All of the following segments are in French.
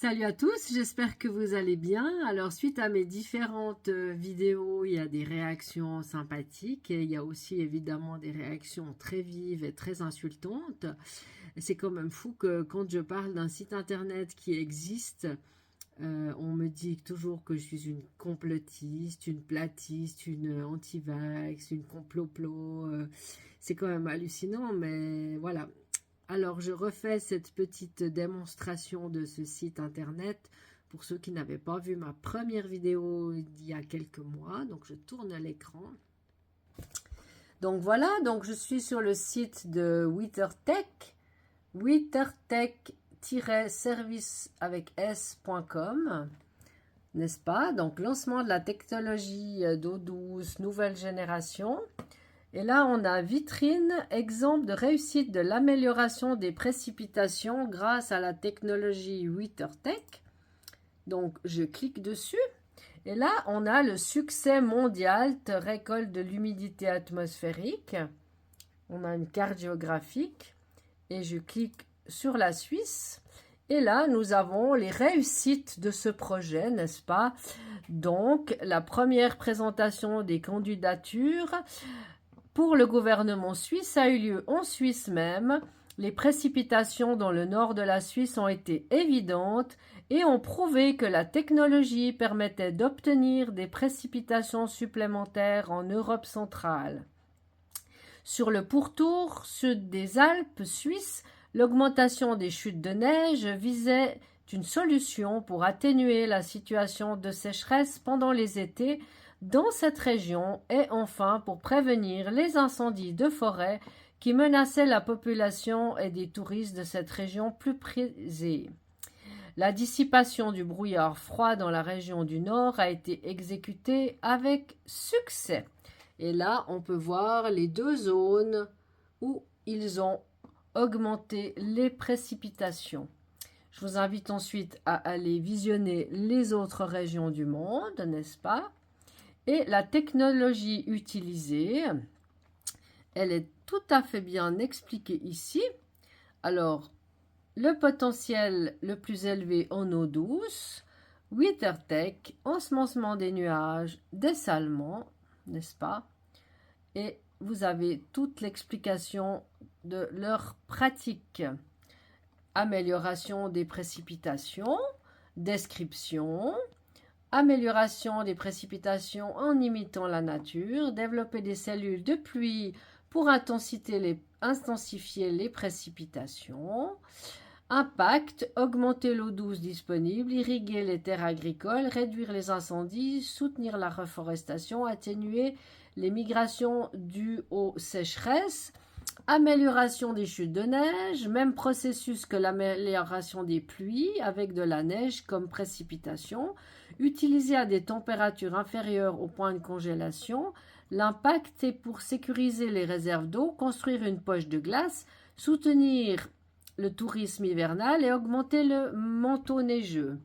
Salut à tous, j'espère que vous allez bien. Alors, suite à mes différentes vidéos, il y a des réactions sympathiques et il y a aussi évidemment des réactions très vives et très insultantes. Et c'est quand même fou que quand je parle d'un site internet qui existe, on me dit toujours que je suis une complotiste, une platiste, une anti-vax, une complot-plo. C'est quand même hallucinant, mais voilà. Alors, je refais cette petite démonstration de ce site internet pour ceux qui n'avaient pas vu ma première vidéo il y a quelques mois. Donc, je tourne l'écran. Donc, voilà. Donc, je suis sur le site de WetherTech, WetherTech-service avec s.com, n'est-ce pas? Donc, lancement de la technologie d'eau douce, nouvelle génération. Et là, on a vitrine, exemple de réussite de l'amélioration des précipitations grâce à la technologie WetherTech. Donc, je clique dessus. Et là, on a le succès mondial de récolte de l'humidité atmosphérique. On a une carte géographique. Et je clique sur la Suisse. Et là, nous avons les réussites de ce projet, n'est-ce pas? Donc, la première présentation des candidatures pour le gouvernement suisse a eu lieu en Suisse même. Les précipitations dans le nord de la Suisse ont été évidentes et ont prouvé que la technologie permettait d'obtenir des précipitations supplémentaires en Europe centrale. Sur le pourtour sud des Alpes suisses, l'augmentation des chutes de neige visait une solution pour atténuer la situation de sécheresse pendant les étés dans cette région et enfin pour prévenir les incendies de forêt qui menaçaient la population et des touristes de cette région plus prisée. La dissipation du brouillard froid dans la région du Nord a été exécutée avec succès. Et là, on peut voir les deux zones où ils ont augmenté les précipitations. Je vous invite ensuite à aller visionner les autres régions du monde, n'est-ce pas? Et la technologie utilisée, elle est tout à fait bien expliquée ici. Alors, le potentiel le plus élevé en eau douce, WetherTech, ensemencement des nuages, dessalement, n'est-ce pas? Et vous avez toute l'explication de leur pratique. Amélioration des précipitations, description, amélioration des précipitations en imitant la nature, développer des cellules de pluie pour intensifier les précipitations, impact, augmenter l'eau douce disponible, irriguer les terres agricoles, réduire les incendies, soutenir la reforestation, atténuer les migrations dues aux sécheresses, amélioration des chutes de neige, même processus que l'amélioration des pluies avec de la neige comme précipitation, utilisé à des températures inférieures au point de congélation. L'impact est pour sécuriser les réserves d'eau, construire une poche de glace, soutenir le tourisme hivernal et augmenter le manteau neigeux.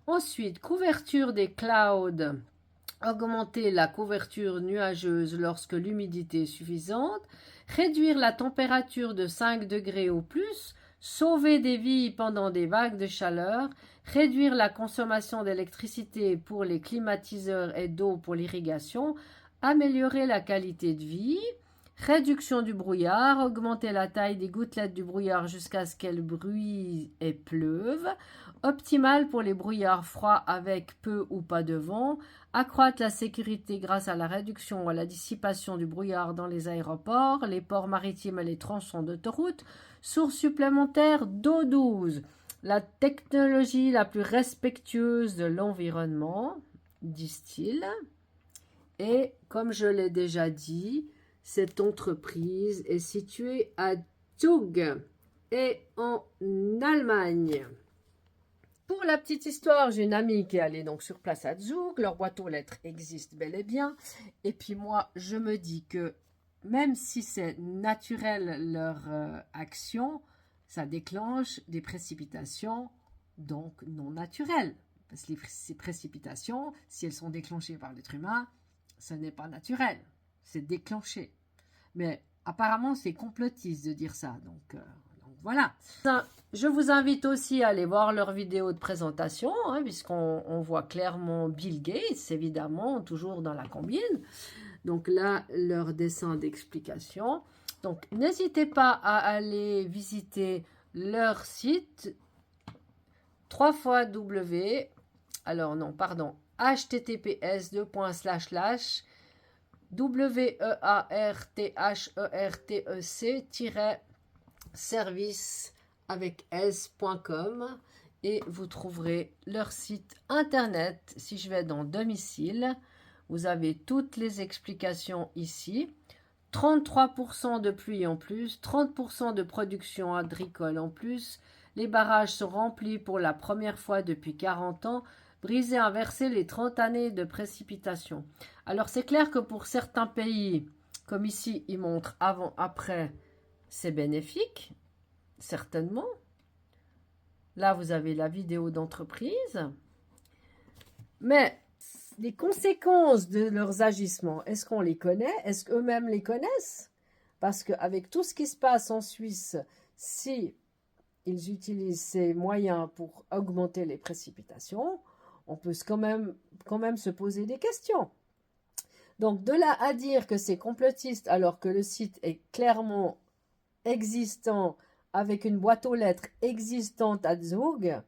Ensuite, couverture des clouds, augmenter la couverture nuageuse lorsque l'humidité est suffisante, réduire la température de 5 degrés ou plus, sauver des vies pendant des vagues de chaleur, réduire la consommation d'électricité pour les climatiseurs et d'eau pour l'irrigation, améliorer la qualité de vie, réduction du brouillard, augmenter la taille des gouttelettes du brouillard jusqu'à ce qu'elles bruisent et pleuvent, optimal pour les brouillards froids avec peu ou pas de vent, accroître la sécurité grâce à la réduction ou à la dissipation du brouillard dans les aéroports, les ports maritimes et les tronçons d'autoroute, source supplémentaire d'eau douce, la technologie la plus respectueuse de l'environnement, disent-ils. Et comme je l'ai déjà dit, cette entreprise est située à Zug et en Allemagne. Pour la petite histoire, j'ai une amie qui est allée donc sur place à Zug. Leur boîte aux lettres existe bel et bien. Et puis moi, je me dis que même si c'est naturel leur action, ça déclenche des précipitations donc non naturelles. Parce que ces précipitations, si elles sont déclenchées par l'être humain, ce n'est pas naturel. C'est déclenché. Mais apparemment, c'est complotiste de dire ça. Donc voilà. Je vous invite aussi à aller voir leur vidéo de présentation, hein, puisqu'on voit clairement Bill Gates, évidemment, toujours dans la combine. Donc là, leur dessin d'explication. Donc, n'hésitez pas à aller visiter leur site www, alors non, pardon, https://werthertec-service avec s.com et vous trouverez leur site internet. Si je vais dans domicile, vous avez toutes les explications ici. 33% de pluie en plus, 30% de production agricole en plus. Les barrages sont remplis pour la première fois depuis 40 ans. Briser, inverser les 30 années de précipitation. Alors c'est clair que pour certains pays, comme ici, ils montrent avant, après, c'est bénéfique, certainement. Là, vous avez la vidéo d'entreprise. Mais les conséquences de leurs agissements, est-ce qu'on les connaît? Est-ce qu'eux-mêmes les connaissent? Parce qu'avec tout ce qui se passe en Suisse, si ils utilisent ces moyens pour augmenter les précipitations, on peut quand même se poser des questions. Donc, de là à dire que c'est complotiste alors que le site est clairement existant avec une boîte aux lettres existante à Zug,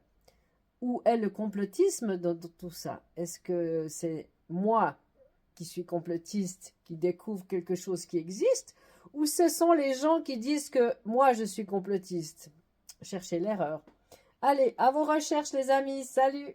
où est le complotisme dans tout ça? Est-ce que c'est moi qui suis complotiste, qui découvre quelque chose qui existe, ou ce sont les gens qui disent que moi je suis complotiste? Cherchez l'erreur. Allez, à vos recherches les amis, salut!